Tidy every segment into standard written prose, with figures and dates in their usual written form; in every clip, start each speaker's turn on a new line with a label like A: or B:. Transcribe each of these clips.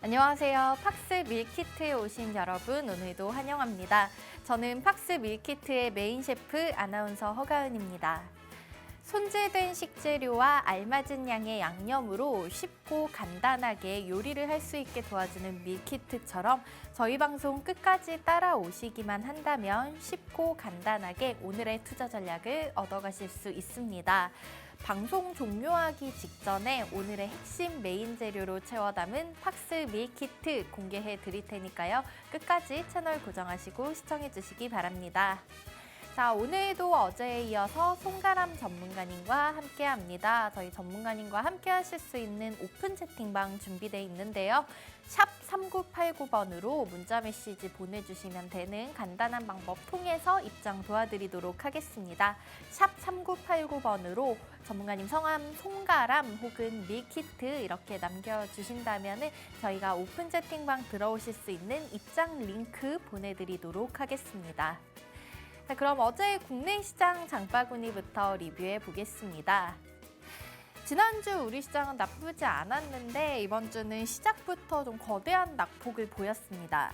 A: 안녕하세요. 팍스 밀키트에 오신 여러분, 오늘도 환영합니다. 저는 팍스 밀키트의 메인 셰프 아나운서 허가은입니다. 손질된 식재료와 알맞은 양의 양념으로 쉽고 간단하게 요리를 할 수 있게 도와주는 밀키트처럼 저희 방송 끝까지 따라오시기만 한다면 쉽고 간단하게 오늘의 투자 전략을 얻어가실 수 있습니다. 방송 종료하기 직전에 오늘의 핵심 메인 재료로 채워 담은 팍스 밀키트 공개해 드릴 테니까요. 끝까지 채널 고정하시고 시청해 주시기 바랍니다. 자, 오늘도 어제에 이어서 송가람 전문가님과 함께합니다. 저희 전문가님과 함께 하실 수 있는 오픈 채팅방 준비되어 있는데요. 샵 3989번으로 문자 메시지 보내주시면 되는 간단한 방법 통해서 입장 도와드리도록 하겠습니다. 샵 3989번으로 전문가님 성함 송가람 혹은 밀키트 이렇게 남겨주신다면 저희가 오픈 채팅방 들어오실 수 있는 입장 링크 보내드리도록 하겠습니다. 자, 그럼 어제 국내 시장 장바구니부터 리뷰해 보겠습니다. 지난주 우리 시장은 나쁘지 않았는데 이번 주는 시작부터 좀 거대한 낙폭을 보였습니다.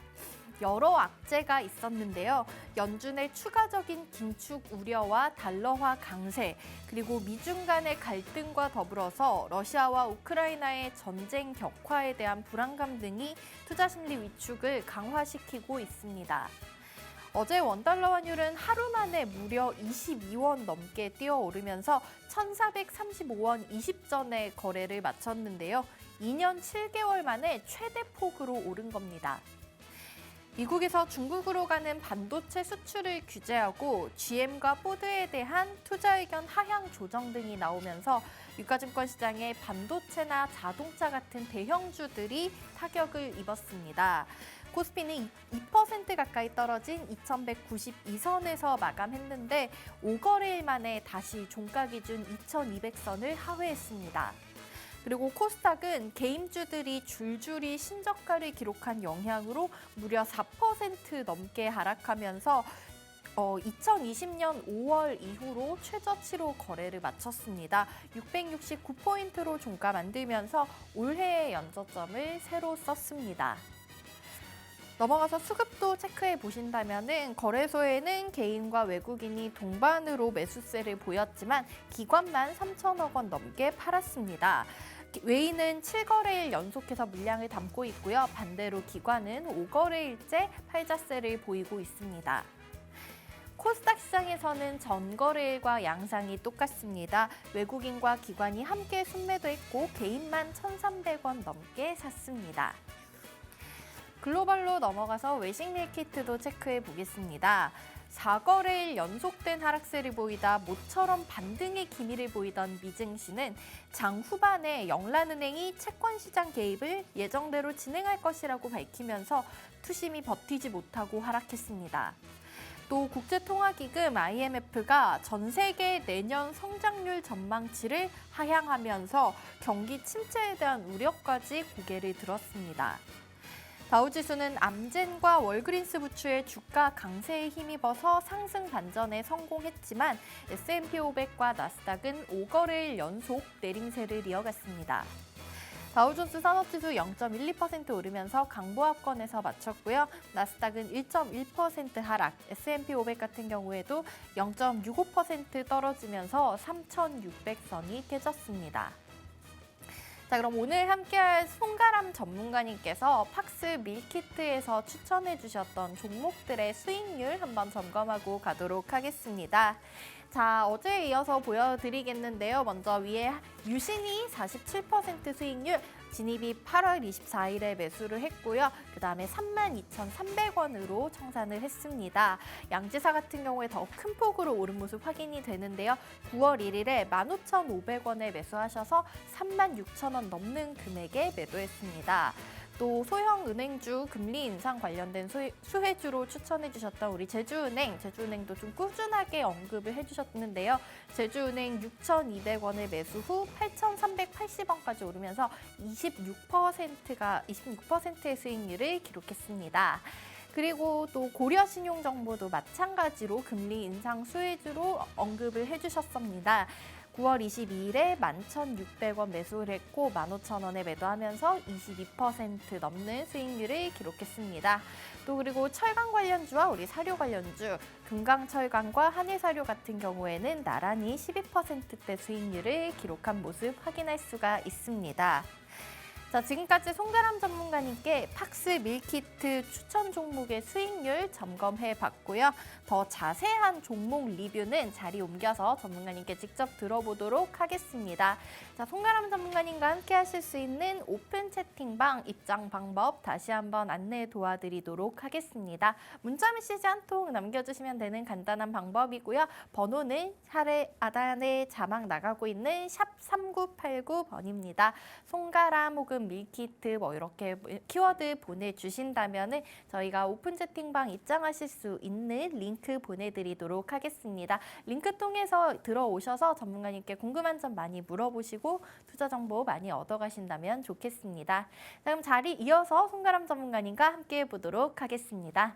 A: 여러 악재가 있었는데요. 연준의 추가적인 긴축 우려와 달러화 강세, 그리고 미중 간의 갈등과 더불어서 러시아와 우크라이나의 전쟁 격화에 대한 불안감 등이 투자 심리 위축을 강화시키고 있습니다. 어제 원달러 환율은 하루 만에 무려 22원 넘게 뛰어오르면서 1,435원 20전에 거래를 마쳤는데요. 2년 7개월 만에 최대 폭으로 오른 겁니다. 미국에서 중국으로 가는 반도체 수출을 규제하고 GM과 포드에 대한 투자 의견 하향 조정 등이 나오면서 유가증권 시장의 반도체나 자동차 같은 대형주들이 타격을 입었습니다. 코스피는 2% 가까이 떨어진 2192선에서 마감했는데 5거래일 만에 다시 종가 기준 2200선을 하회했습니다. 그리고 코스닥은 개인주들이 줄줄이 신저가를 기록한 영향으로 무려 4% 넘게 하락하면서 2020년 5월 이후로 최저치로 거래를 마쳤습니다. 669포인트로 종가 만들면서 올해의 연저점을 새로 썼습니다. 넘어가서 수급도 체크해 보신다면 거래소에는 개인과 외국인이 동반으로 매수세를 보였지만 기관만 3천억 원 넘게 팔았습니다. 외인은 7거래일 연속해서 물량을 담고 있고요. 반대로 기관은 5거래일째 팔자세를 보이고 있습니다. 코스닥 시장에서는 전거래일과 양상이 똑같습니다. 외국인과 기관이 함께 순매도했고 개인만 1,300원 넘게 샀습니다. 글로벌로 넘어가서 외식 밀키트도 체크해 보겠습니다. 4거래일 연속된 하락세를 보이다 모처럼 반등의 기미를 보이던 미증시는 장 후반에 영란은행이 채권시장 개입을 예정대로 진행할 것이라고 밝히면서 투심이 버티지 못하고 하락했습니다. 또 국제통화기금 IMF가 전 세계 내년 성장률 전망치를 하향하면서 경기 침체에 대한 우려까지 고개를 들었습니다. 다우지수는 암젠과 월그린스 부추의 주가 강세에 힘입어서 상승 반전에 성공했지만 S&P 500과 나스닥은 5거래일 연속 내림세를 이어갔습니다. 다우존스 산업지수 0.12% 오르면서 강보합권에서 마쳤고요. 나스닥은 1.1% 하락, S&P 500 같은 경우에도 0.65% 떨어지면서 3,600선이 깨졌습니다. 자, 그럼 오늘 함께할 송가람 전문가님께서 팍스 밀키트에서 추천해 주셨던 종목들의 수익률 한번 점검하고 가도록 하겠습니다. 자, 어제에 이어서 보여드리겠는데요. 먼저 위에 유신이 47% 수익률, 진입이 8월 24일에 매수를 했고요. 그 다음에 32,300원으로 청산을 했습니다. 양지사 같은 경우에 더 큰 폭으로 오른 모습 확인이 되는데요. 9월 1일에 15,500원에 매수하셔서 36,000원 넘는 금액에 매도했습니다. 또 소형 은행주 금리 인상 관련된 수혜주로 추천해 주셨던 우리 제주은행도 좀 꾸준하게 언급을 해주셨는데요. 제주은행 6,200원을 매수 후 8,380원까지 오르면서 26%의 수익률을 기록했습니다. 그리고 또 고려신용정보도 마찬가지로 금리 인상 수혜주로 언급을 해주셨습니다. 9월 22일에 11,600원 매수를 했고 15,000원에 매도하면서 22% 넘는 수익률을 기록했습니다. 또 그리고 철강 관련주와 우리 사료 관련주, 금강철강과 한일사료 같은 경우에는 나란히 12%대 수익률을 기록한 모습 확인할 수가 있습니다. 자, 지금까지 송가람 전문가님께 팍스 밀키트 추천 종목의 수익률 점검해 봤고요. 더 자세한 종목 리뷰는 자리 옮겨서 전문가님께 직접 들어보도록 하겠습니다. 자, 송가람 전문가님과 함께 하실 수 있는 오픈 채팅방 입장 방법 다시 한번 안내 도와드리도록 하겠습니다. 문자 메시지 한 통 남겨주시면 되는 간단한 방법이고요. 번호는 하단에 자막 나가고 있는 샵 3989번입니다. 송가람 혹은 밀키트 뭐 이렇게 키워드 보내주신다면 저희가 오픈 채팅방 입장하실 수 있는 링크 보내드리도록 하겠습니다. 링크 통해서 들어오셔서 전문가님께 궁금한 점 많이 물어보시고 투자 정보 많이 얻어가신다면 좋겠습니다. 다음 자리 이어서 송가람 전문가님과 함께 해보도록 하겠습니다.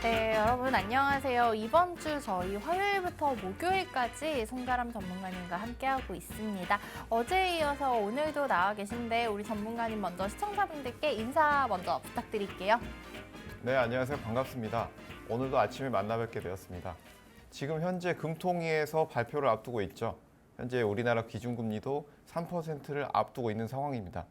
A: 네, 여러분 안녕하세요. 이번 주 저희 화요일부터 목요일까지 송가람 전문가님과 함께하고 있습니다. 어제에 이어서 오늘도 나와 계신데 우리 전문가님 먼저 시청자분들께 인사 먼저 부탁드릴게요.
B: 네, 안녕하세요. 반갑습니다. 오늘도 아침에 만나 뵙게 되었습니다. 지금 현재 금통위에서 발표를 앞두고 있죠. 현재 우리나라 기준금리도 3%를 앞두고 있는 상황입니다.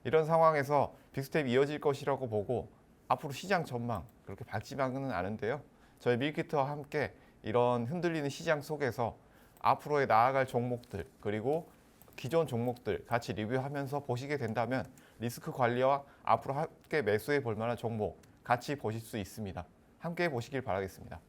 B: 이런 상황에서 빅스텝이 이어질 것이라고 보고 앞으로 시장 전망 그렇게 밝지만은 않은데요. 저희 밀키트와 함께 이런 흔들리는 시장 속에서 앞으로의 나아갈 종목들 그리고 기존 종목들 같이 리뷰하면서 보시게 된다면 리스크 관리와 앞으로 함께 매수해 볼 만한 종목 같이 보실 수 있습니다. 함께 보시길 바라겠습니다.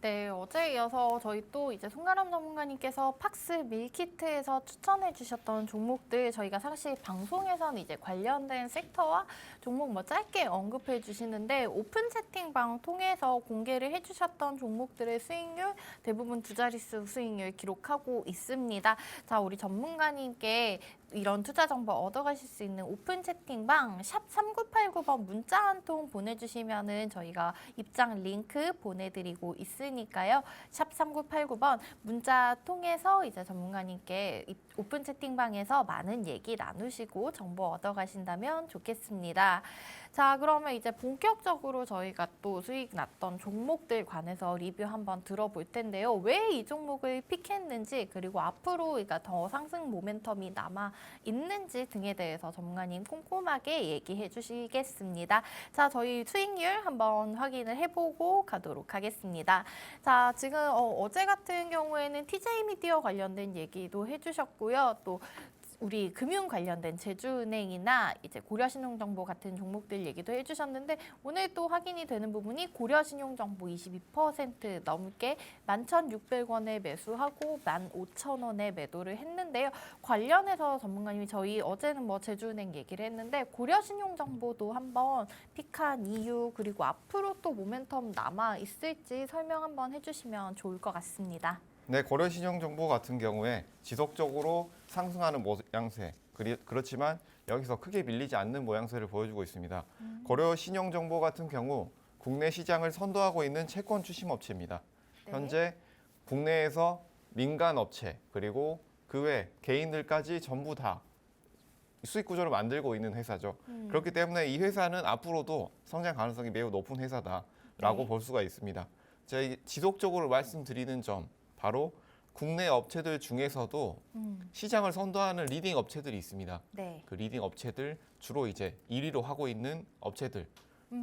A: 네, 어제에 이어서 저희 또 이제 송가람 전문가님께서 팍스 밀키트에서 추천해 주셨던 종목들 저희가 사실 방송에서는 이제 관련된 섹터와 종목 뭐 짧게 언급해 주시는데 오픈 채팅방 통해서 공개를 해 주셨던 종목들의 수익률 대부분 두 자릿수 수익률 기록하고 있습니다. 자, 우리 전문가님께 이런 투자 정보 얻어가실 수 있는 오픈 채팅방 샵 3989번 문자 한 통 보내주시면은 저희가 입장 링크 보내드리고 있으니까요. 샵 3989번 문자 통해서 이제 전문가님께 오픈 채팅방에서 많은 얘기 나누시고 정보 얻어가신다면 좋겠습니다. 자, 그러면 이제 본격적으로 저희가 또 수익 났던 종목들 관해서 리뷰 한번 들어볼 텐데요. 왜 이 종목을 픽했는지 그리고 앞으로 그러니까 더 상승 모멘텀이 남아 있는지 등에 대해서 전문가님 꼼꼼하게 얘기해 주시겠습니다. 자, 저희 수익률 한번 확인을 해보고 가도록 하겠습니다. 자, 지금 어제 같은 경우에는 TJ 미디어 관련된 얘기도 해주셨고요. 또 우리 금융 관련된 제주은행이나 이제 고려신용정보 같은 종목들 얘기도 해주셨는데 오늘 또 확인이 되는 부분이 고려신용정보 22% 넘게 11,600원에 매수하고 15,000원에 매도를 했는데요. 관련해서 전문가님이 저희 어제는 뭐 제주은행 얘기를 했는데 고려신용정보도 한번 픽한 이유 그리고 앞으로 또 모멘텀 남아 있을지 설명 한번 해주시면 좋을 것 같습니다.
B: 네, 고려신용정보 같은 경우에 지속적으로 상승하는 모양새 그렇지만 여기서 크게 밀리지 않는 모양새를 보여주고 있습니다. 고려신용정보 같은 경우 국내 시장을 선도하고 있는 채권 추심업체입니다.
A: 네.
B: 현재 국내에서 민간 업체 그리고 그 외 개인들까지 전부 다 수익 구조를 만들고 있는 회사죠. 그렇기 때문에 이 회사는 앞으로도 성장 가능성이 매우 높은 회사다라고
A: 네.
B: 볼 수가 있습니다. 제가 지속적으로 말씀드리는 점 바로 국내 업체들 중에서도 시장을 선도하는 리딩 업체들이 있습니다.
A: 네.
B: 그 리딩 업체들 주로 이제 1위로 하고 있는 업체들.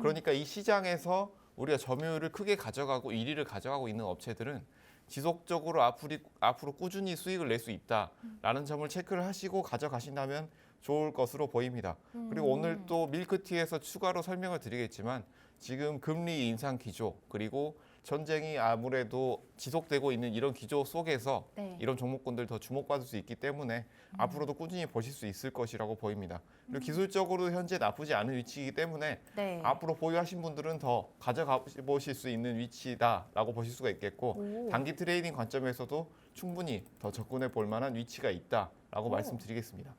B: 그러니까 이 시장에서 우리가 점유율을 크게 가져가고 1위를 가져가고 있는 업체들은 지속적으로 앞으로 꾸준히 수익을 낼 수 있다라는 점을 체크를 하시고 가져가신다면 좋을 것으로 보입니다. 그리고 오늘 또 밀크티에서 추가로 설명을 드리겠지만 지금 금리 인상 기조 그리고 전쟁이 아무래도 지속되고 있는 이런 기조 속에서
A: 네.
B: 이런 종목군들 더 주목받을 수 있기 때문에 앞으로도 꾸준히 보실 수 있을 것이라고 보입니다. 그리고 기술적으로 현재 나쁘지 않은 위치이기 때문에
A: 네.
B: 앞으로 보유하신 분들은 더 가져가 보실 수 있는 위치다라고 보실 수가 있겠고
A: 오.
B: 단기 트레이딩 관점에서도 충분히 더 접근해 볼 만한 위치가 있다라고 말씀드리겠습니다.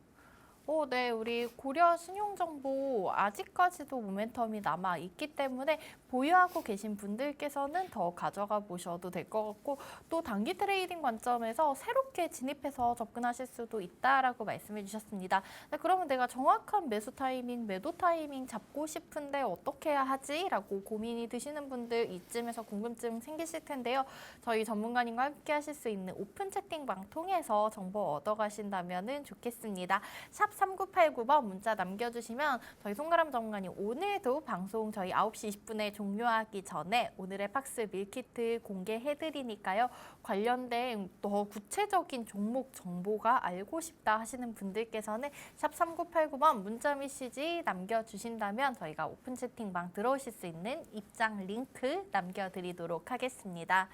A: 네, 우리 고려 신용정보 아직까지도 모멘텀이 남아 있기 때문에 보유하고 계신 분들께서는 더 가져가 보셔도 될 것 같고 또 단기 트레이딩 관점에서 새롭게 진입해서 접근하실 수도 있다라고 말씀해 주셨습니다. 네, 그러면 내가 정확한 매수 타이밍, 매도 타이밍 잡고 싶은데 어떻게 해야 하지? 라고 고민이 드시는 분들 이쯤에서 궁금증 생기실 텐데요. 저희 전문가님과 함께 하실 수 있는 오픈 채팅방 통해서 정보 얻어가신다면 좋겠습니다. 샵 3989번 문자 남겨주시면 저희 송가람 전문가님 오늘도 방송 저희 9시 20분에 종료하기 전에 오늘의 팍스 밀키트 공개해드리니까요. 관련된 더 구체적인 종목 정보가 알고 싶다 하시는 분들께서는 샵 3989번 문자 메시지 남겨주신다면 저희가 오픈 채팅방 들어오실 수 있는 입장 링크 남겨드리도록 하겠습니다.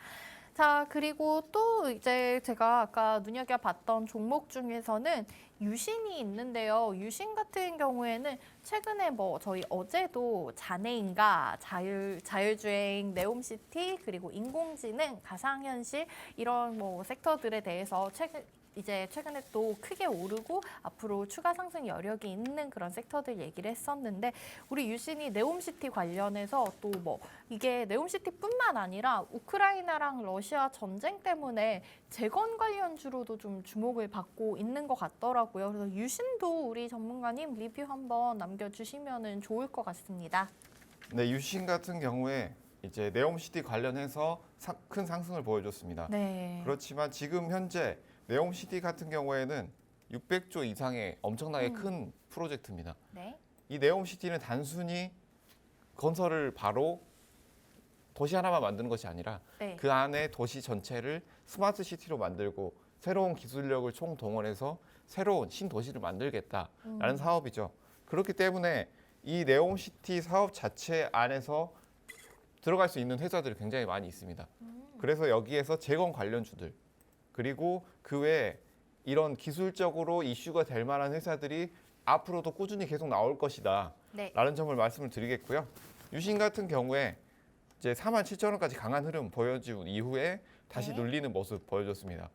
A: 자, 그리고 또 이제 제가 아까 눈여겨봤던 종목 중에서는 유신이 있는데요. 유신 같은 경우에는 최근에 뭐 저희 어제도 잔해인가, 자율주행, 네옴시티, 그리고 인공지능, 가상현실 이런 뭐 섹터들에 대해서 최근에 또 크게 오르고 앞으로 추가 상승 여력이 있는 그런 섹터들 얘기를 했었는데 우리 유신이 네옴시티 관련해서 또 뭐 이게 네옴시티뿐만 아니라 우크라이나랑 러시아 전쟁 때문에 재건 관련주로도 좀 주목을 받고 있는 것 같더라고요. 그래서 유신도 우리 전문가님 리뷰 한번 남겨주시면 좋을 것 같습니다.
B: 네, 유신 같은 경우에 이제 네옴시티 관련해서 큰 상승을 보여줬습니다.
A: 네.
B: 그렇지만 지금 현재 네옴시티 같은 경우에는 600조 이상의 엄청나게 큰 프로젝트입니다.
A: 네.
B: 이 네옴시티는 단순히 건설을 바로 도시 하나만 만드는 것이 아니라
A: 네.
B: 그 안에 도시 전체를 스마트 시티로 만들고 새로운 기술력을 총동원해서 새로운 신도시를 만들겠다라는 사업이죠. 그렇기 때문에 이 네옴시티 사업 자체 안에서 들어갈 수 있는 회사들이 굉장히 많이 있습니다. 그래서 여기에서 재건 관련주들 그리고 그 외에 이런 기술적으로 이슈가 될 만한 회사들이 앞으로도 꾸준히 계속 나올 것이다
A: 네.
B: 라는 점을 말씀을 드리겠고요. 유신 같은 경우에 이제 47,000원까지 강한 흐름 보여준 이후에 다시
A: 네.
B: 눌리는 모습 보여줬습니다.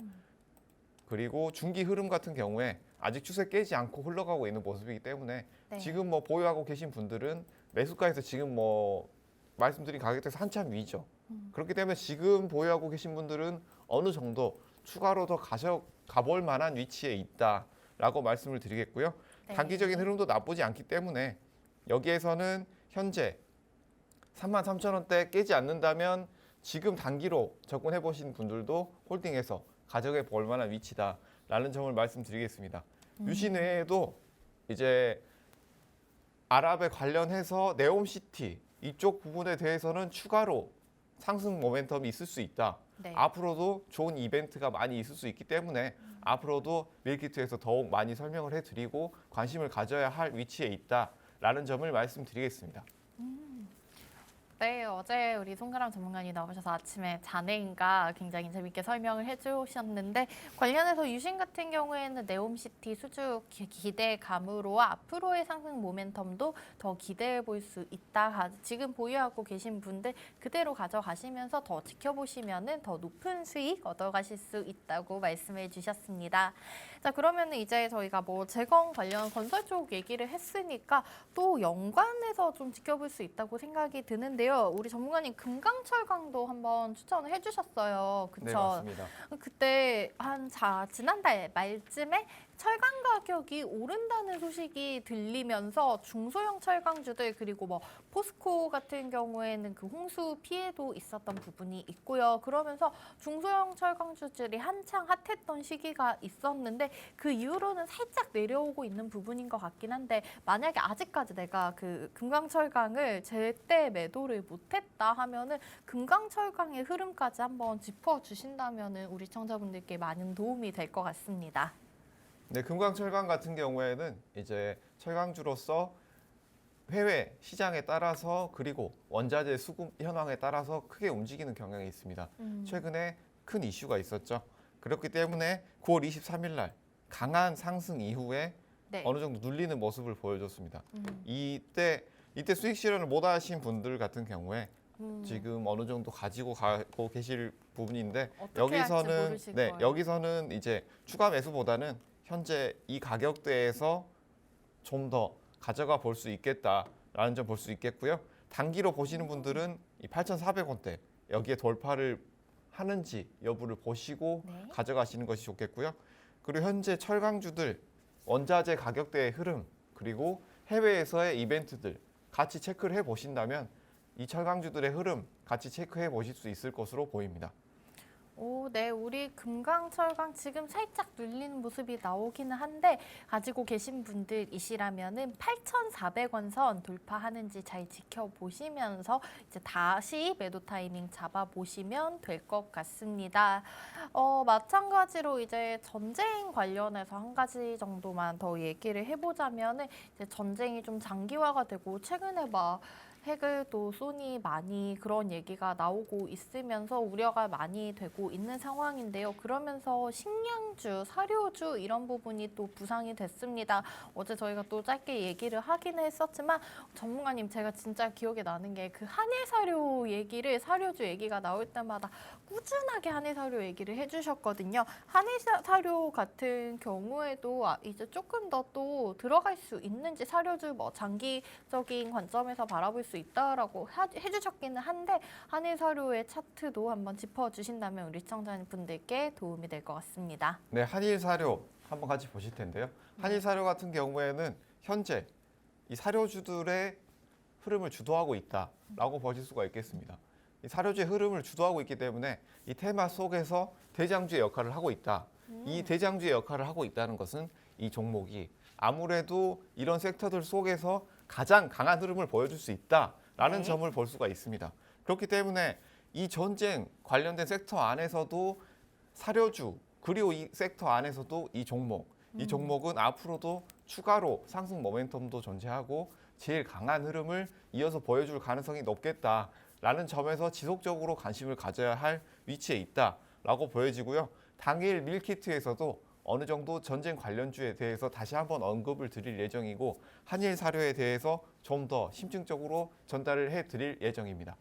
B: 그리고 중기 흐름 같은 경우에 아직 추세 깨지 않고 흘러가고 있는 모습이기 때문에
A: 네.
B: 지금 뭐 보유하고 계신 분들은 매수가에서 지금 뭐 말씀드린 가격대에서 한참 위죠. 그렇기 때문에 지금 보유하고 계신 분들은 어느 정도 추가로 더 가볼 만한 위치에 있다라고 말씀을 드리겠고요.
A: 네.
B: 단기적인 흐름도 나쁘지 않기 때문에 여기에서는 현재 33,000원대 깨지 않는다면 지금 단기로 접근해 보신 분들도 홀딩해서 가져가 볼 만한 위치다라는 점을 말씀드리겠습니다. 유신 외에도 이제 아랍에 관련해서 네옴시티 이쪽 부분에 대해서는 추가로 상승 모멘텀이 있을 수 있다.
A: 네.
B: 앞으로도 좋은 이벤트가 많이 있을 수 있기 때문에 앞으로도 밀키트에서 더욱 많이 설명을 해드리고 관심을 가져야 할 위치에 있다라는 점을 말씀드리겠습니다.
A: 네, 어제 우리 송가람 전문가님 나오셔서 아침에 잔해인가 굉장히 재밌게 설명을 해주셨는데 관련해서 유신 같은 경우에는 네옴시티 수주 기대감으로 앞으로의 상승 모멘텀도 더 기대해 볼 수 있다. 지금 보유하고 계신 분들 그대로 가져가시면서 더 지켜보시면 더 높은 수익 얻어가실 수 있다고 말씀해 주셨습니다. 자, 그러면 이제 저희가 뭐 재건 관련 건설 쪽 얘기를 했으니까 또 연관해서 좀 지켜볼 수 있다고 생각이 드는데요. 근데요, 우리 전문가님 금강철강도 한번 추천을 해주셨어요. 그쵸?
B: 네, 맞습니다.
A: 그때 지난달 말쯤에 철강 가격이 오른다는 소식이 들리면서 중소형 철강주들 그리고 뭐 포스코 같은 경우에는 그 홍수 피해도 있었던 부분이 있고요. 그러면서 중소형 철강주들이 한창 핫했던 시기가 있었는데 그 이후로는 살짝 내려오고 있는 부분인 것 같긴 한데 만약에 아직까지 내가 그 금강철강을 제때 매도를 못했다 하면은 금강철강의 흐름까지 한번 짚어주신다면은 우리 시청자분들께 많은 도움이 될 것 같습니다.
B: 네, 금강철강 같은 경우에는 이제 철강주로서 해외 시장에 따라서 그리고 원자재 수급 현황에 따라서 크게 움직이는 경향이 있습니다. 최근에 큰 이슈가 있었죠. 그렇기 때문에 9월 23일 날 강한 상승 이후에
A: 네.
B: 어느 정도 눌리는 모습을 보여줬습니다. 이때 수익 실현을 못 하신 분들 같은 경우에 지금 어느 정도 가지고 가고 계실 부분인데
A: 어떻게 할지 모르실 거예요.
B: 여기서는 이제 추가 매수보다는 현재 이 가격대에서 좀 더 가져가 볼 수 있겠다라는 점 볼 수 있겠고요. 단기로 보시는 분들은 이 8,400원대 여기에 돌파를 하는지 여부를 보시고
A: 네.
B: 가져가시는 것이 좋겠고요. 그리고 현재 철강주들 원자재 가격대의 흐름 그리고 해외에서의 이벤트들 같이 체크를 해 보신다면 이 철강주들의 흐름 같이 체크해 보실 수 있을 것으로 보입니다.
A: 네, 우리 금강철강 지금 살짝 눌리는 모습이 나오기는 한데 가지고 계신 분들이시라면은 8,400원 선 돌파하는지 잘 지켜보시면서 이제 다시 매도 타이밍 잡아보시면 될 것 같습니다. 마찬가지로 이제 전쟁 관련해서 한 가지 정도만 더 얘기를 해보자면은 이제 전쟁이 좀 장기화가 되고 최근에 막 핵을 또 쏘니 많이 그런 얘기가 나오고 있으면서 우려가 많이 되고 있는 상황인데요. 그러면서 식량주, 사료주 이런 부분이 또 부상이 됐습니다. 어제 저희가 또 짧게 얘기를 하기는 했었지만 전문가님 제가 진짜 기억에 나는 게 그 한일사료 얘기를 사료주 얘기가 나올 때마다 꾸준하게 한일사료 얘기를 해주셨거든요. 한일사료 같은 경우에도 이제 조금 더 또 들어갈 수 있는지 사료주 뭐 장기적인 관점에서 바라볼 수 있다라고 해주셨기는 한데 한일사료의 차트도 한번 짚어주신다면 우리 시청자분들께 도움이 될 것 같습니다.
B: 네, 한일 사료 한번 같이 보실 텐데요. 한일 사료 같은 경우에는 현재 이 사료주들의 흐름을 주도하고 있다라고 보실 수가 있겠습니다. 이 사료주의 흐름을 주도하고 있기 때문에 이 테마 속에서 대장주의 역할을 하고 있다. 이 대장주의 역할을 하고 있다는 것은 이 종목이 아무래도 이런 섹터들 속에서 가장 강한 흐름을 보여줄 수 있다라는
A: 네.
B: 점을 볼 수가 있습니다. 그렇기 때문에 이 전쟁 관련된 섹터 안에서도 사료주 그리고 이 섹터 안에서도 이 종목은 앞으로도 추가로 상승 모멘텀도 존재하고 제일 강한 흐름을 이어서 보여줄 가능성이 높겠다라는 점에서 지속적으로 관심을 가져야 할 위치에 있다라고 보여지고요. 당일 밀키트에서도 어느 정도 전쟁 관련주에 대해서 다시 한번 언급을 드릴 예정이고 한일 사료에 대해서 좀 더 심층적으로 전달을 해드릴 예정입니다.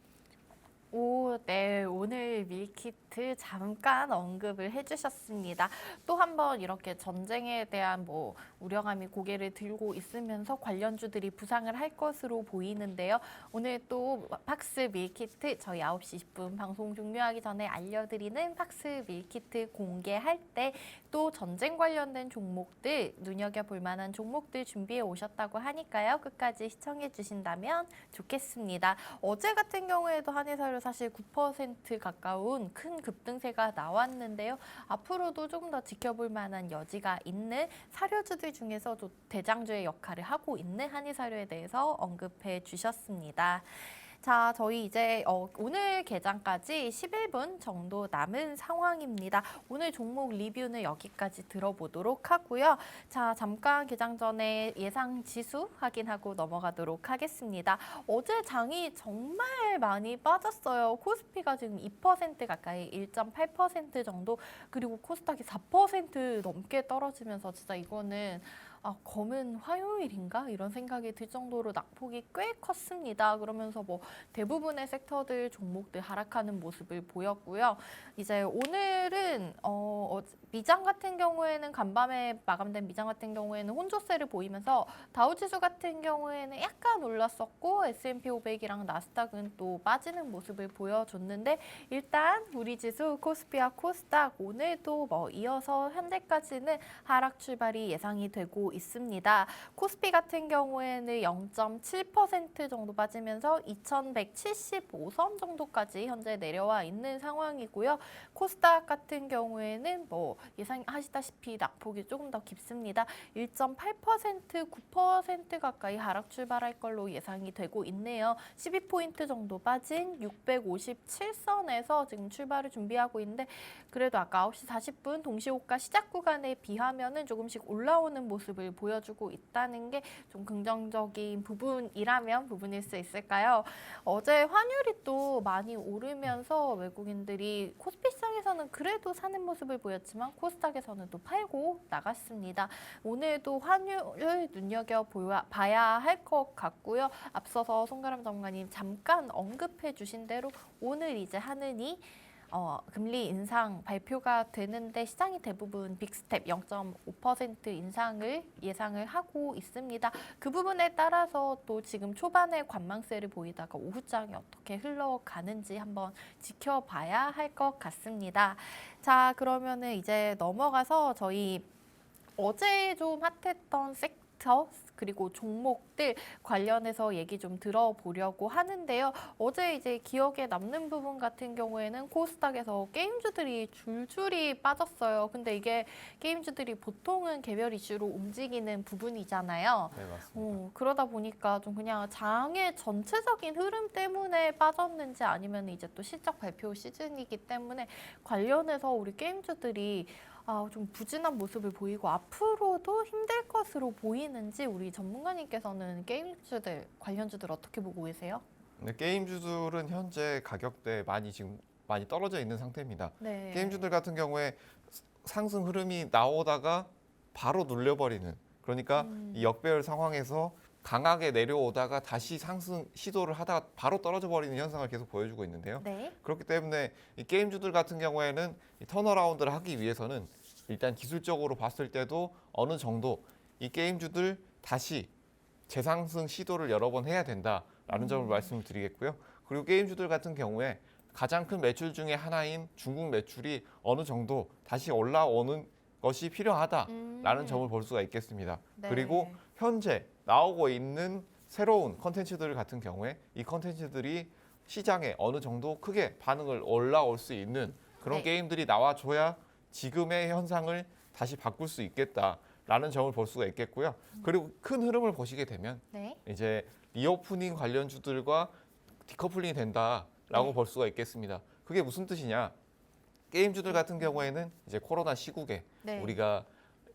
A: 네. 오늘 밀키트 잠깐 언급을 해주셨습니다. 또 한 번 이렇게 전쟁에 대한 뭐 우려감이 고개를 들고 있으면서 관련주들이 부상을 할 것으로 보이는데요. 오늘 또 팍스 밀키트 저희 9시 10분 방송 종료하기 전에 알려드리는 팍스 밀키트 공개할 때 또 전쟁 관련된 종목들 눈여겨볼 만한 종목들 준비해 오셨다고 하니까요. 끝까지 시청해 주신다면 좋겠습니다. 어제 같은 경우에도 한일사료 사실 9% 가까운 큰 급등세가 나왔는데요. 앞으로도 조금 더 지켜볼 만한 여지가 있는 사료주들 중에서 도 대장주의 역할을 하고 있는 한일사료에 대해서 언급해 주셨습니다. 자, 저희 이제 오늘 개장까지 11분 정도 남은 상황입니다. 오늘 종목 리뷰는 여기까지 들어보도록 하고요. 자, 잠깐 개장 전에 예상 지수 확인하고 넘어가도록 하겠습니다. 어제 장이 정말 많이 빠졌어요. 코스피가 지금 2% 가까이 1.8% 정도 그리고 코스닥이 4% 넘게 떨어지면서 진짜 이거는 검은 화요일인가 이런 생각이 들 정도로 낙폭이 꽤 컸습니다. 그러면서 뭐 대부분의 섹터들 종목들 하락하는 모습을 보였고요. 이제 오늘은 미장 같은 경우에는 간밤에 마감된 미장 같은 경우에는 혼조세를 보이면서 다우지수 같은 경우에는 약간 올랐었고 S&P 500이랑 나스닥은 또 빠지는 모습을 보여줬는데 일단 우리 지수 코스피와 코스닥 오늘도 뭐 이어서 현재까지는 하락 출발이 예상이 되고 있습니다. 코스피 같은 경우에는 0.7% 정도 빠지면서 2175선 정도까지 현재 내려와 있는 상황이고요. 코스닥 같은 경우에는 뭐 예상하시다시피 낙폭이 조금 더 깊습니다. 1.8%, 9% 가까이 하락 출발할 걸로 예상이 되고 있네요. 12포인트 정도 빠진 657선에서 지금 출발을 준비하고 있는데 그래도 아까 9시 40분 동시호가 시작 구간에 비하면은 조금씩 올라오는 모습을 보여주고 있다는 게 좀 긍정적인 부분일 수 있을까요? 어제 환율이 또 많이 오르면서 외국인들이 코스피 시장에서는 그래도 사는 모습을 보였지만 코스닥에서는 또 팔고 나갔습니다. 오늘도 환율을 눈여겨봐야 할 것 같고요. 앞서서 송가람 전문가님 잠깐 언급해 주신 대로 오늘 이제 하느니 금리 인상 발표가 되는데 시장이 대부분 빅스텝 0.5% 인상을 예상을 하고 있습니다. 그 부분에 따라서 또 지금 초반에 관망세를 보이다가 오후장이 어떻게 흘러가는지 한번 지켜봐야 할 것 같습니다. 자, 그러면은 이제 넘어가서 저희 어제 좀 핫했던 섹터 그리고 종목들 관련해서 얘기 좀 들어보려고 하는데요. 어제 이제 기억에 남는 부분 같은 경우에는 코스닥에서 게임주들이 줄줄이 빠졌어요. 근데 이게 게임주들이 보통은 개별 이슈로 움직이는 부분이잖아요.
B: 네, 맞습니다.
A: 그러다 보니까 좀 그냥 장의 전체적인 흐름 때문에 빠졌는지 아니면 이제 또 실적 발표 시즌이기 때문에 관련해서 우리 게임주들이 좀 부진한 모습을 보이고 앞으로도 힘들 것으로 보이는지 우리 전문가님께서는 게임주들, 관련주들 어떻게 보고 계세요?
B: 네, 게임주들은 현재 가격대 많이 떨어져 있는 상태입니다.
A: 네.
B: 게임주들 같은 경우에 상승 흐름이 나오다가 바로 눌려버리는, 그러니까 이 역배열 상황에서 강하게 내려오다가 다시 상승 시도를 하다가 바로 떨어져 버리는 현상을 계속 보여주고 있는데요.
A: 네.
B: 그렇기 때문에 이 게임주들 같은 경우에는 이 턴어라운드를 하기 위해서는 일단 기술적으로 봤을 때도 어느 정도 이 게임주들 다시 재상승 시도를 여러 번 해야 된다라는 점을 말씀을 드리겠고요. 그리고 게임주들 같은 경우에 가장 큰 매출 중에 하나인 중국 매출이 어느 정도 다시 올라오는 것이 필요하다라는 점을 볼 수가 있겠습니다.
A: 네.
B: 그리고 현재 나오고 있는 새로운 컨텐츠들 같은 경우에 이 컨텐츠들이 시장에 어느 정도 크게 반응을 올라올 수 있는 그런
A: 네.
B: 게임들이 나와줘야 지금의 현상을 다시 바꿀 수 있겠다라는 점을 볼 수가 있겠고요. 그리고 큰 흐름을 보시게 되면
A: 네.
B: 이제 리오프닝 관련주들과 디커플링이 된다라고
A: 네.
B: 볼 수가 있겠습니다. 그게 무슨 뜻이냐? 게임주들 같은 경우에는 이제 코로나 시국에
A: 네.
B: 우리가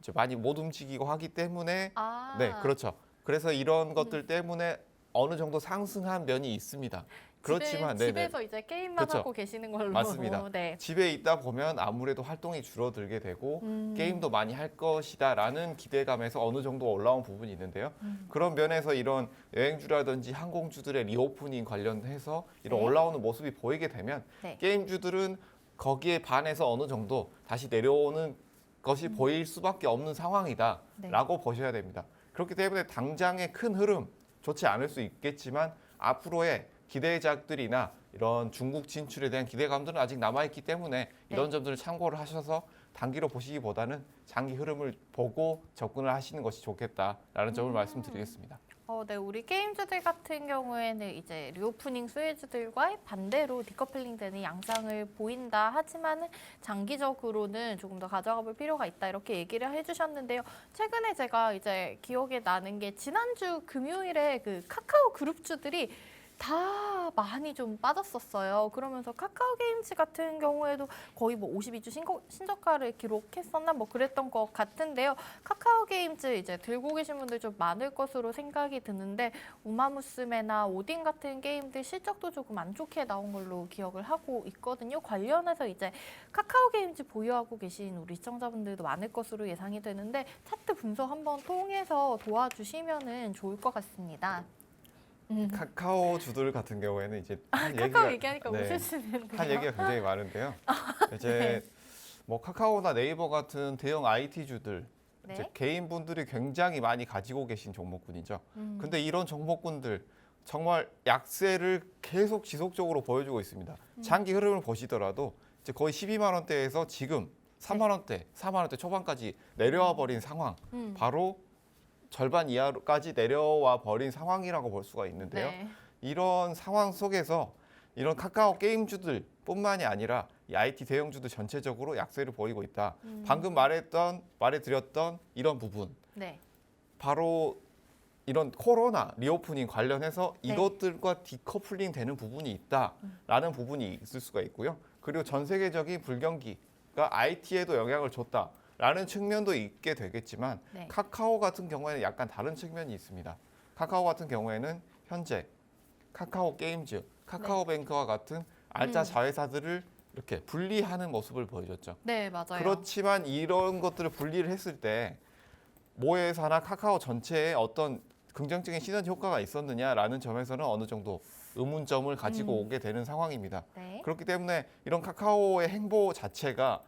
B: 이제 많이 못 움직이고 하기 때문에
A: 아.
B: 네, 그렇죠. 그래서 이런 것들 때문에 어느 정도 상승한 면이 있습니다. 그렇지만
A: 집에서 이제 게임만
B: 그렇죠.
A: 하고 계시는 걸로.
B: 맞습니다.
A: 네.
B: 집에 있다 보면 아무래도 활동이 줄어들게 되고 게임도 많이 할 것이다라는 기대감에서 어느 정도 올라온 부분이 있는데요. 그런 면에서 이런 여행주라든지 항공주들의 리오프닝 관련해서 이런
A: 네.
B: 올라오는 모습이 보이게 되면
A: 네.
B: 게임주들은 거기에 반해서 어느 정도 다시 내려오는 것이 보일 수밖에 없는 상황이다라고 보셔야 됩니다. 그렇기 때문에 당장의 큰 흐름 좋지 않을 수 있겠지만 앞으로의 기대작들이나 이런 중국 진출에 대한 기대감들은 아직 남아있기 때문에 이런 점들을 참고를 하셔서 단기로 보시기보다는 장기 흐름을 보고 접근을 하시는 것이 좋겠다라는 점을 말씀드리겠습니다.
A: 네, 우리 게임주들 같은 경우에는 이제 리오프닝 수혜주들과 반대로 디커플링 되는 양상을 보인다 하지만 장기적으로는 조금 더 가져가 볼 필요가 있다 이렇게 얘기를 해주셨는데요. 최근에 제가 이제 기억에 나는 게 지난주 금요일에 그 카카오 그룹주들이 다 많이 좀 빠졌었어요. 그러면서 카카오 게임즈 같은 경우에도 거의 뭐 52주 신저가를 기록했었나 뭐 그랬던 것 같은데요. 카카오 게임즈 이제 들고 계신 분들 좀 많을 것으로 생각이 드는데 우마무스메나 오딘 같은 게임들 실적도 조금 안 좋게 나온 걸로 기억을 하고 있거든요. 관련해서 이제 카카오 게임즈 보유하고 계신 우리 시청자분들도 많을 것으로 예상이 되는데 차트 분석 한번 통해서 도와주시면은 좋을 것 같습니다.
B: 카카오 주들 같은 경우에는 이제
A: 카카오 얘기하니까
B: 네,
A: 웃으시는데요.
B: 한 얘기가 굉장히 많은데요. 이제
A: 네.
B: 뭐 카카오나 네이버 같은 대형 IT 주들
A: 네.
B: 이제 개인분들이 굉장히 많이 가지고 계신 종목군이죠. 근데 이런 종목군들 정말 약세를 계속 지속적으로 보여주고 있습니다. 장기 흐름을 보시더라도 이제 거의 12만 원대에서 지금 3만 원대, 4만 원대 초반까지 내려와 버린 상황, 바로 절반 이하까지 내려와 버린 상황이라고 볼 수가 있는데요.
A: 네.
B: 이런 상황 속에서 이런 카카오 게임주들뿐만이 아니라 이 IT 대형주들 전체적으로 약세를 보이고 있다. 방금 말해드렸던 이런 부분,
A: 네.
B: 바로 이런 코로나 리오프닝 관련해서
A: 네.
B: 이것들과 디커플링 되는 부분이 있다라는 부분이 있을 수가 있고요. 그리고 전 세계적인 불경기가 IT에도 영향을 줬다라는 측면도 있게 되겠지만
A: 네.
B: 카카오 같은 경우에는 약간 다른 측면이 있습니다. 카카오 같은 경우에는 현재 카카오 게임즈, 카카오뱅크와 같은 알짜 자회사들을 이렇게 분리하는 모습을 보여줬죠.
A: 네, 맞아요.
B: 그렇지만 이런 것들을 분리를 했을 때 모회사나 카카오 전체에 어떤 긍정적인 시너지 효과가 있었느냐라는 점에서는 어느 정도 의문점을 가지고 오게 되는 상황입니다.
A: 네.
B: 그렇기 때문에 이런 카카오의 행보 자체가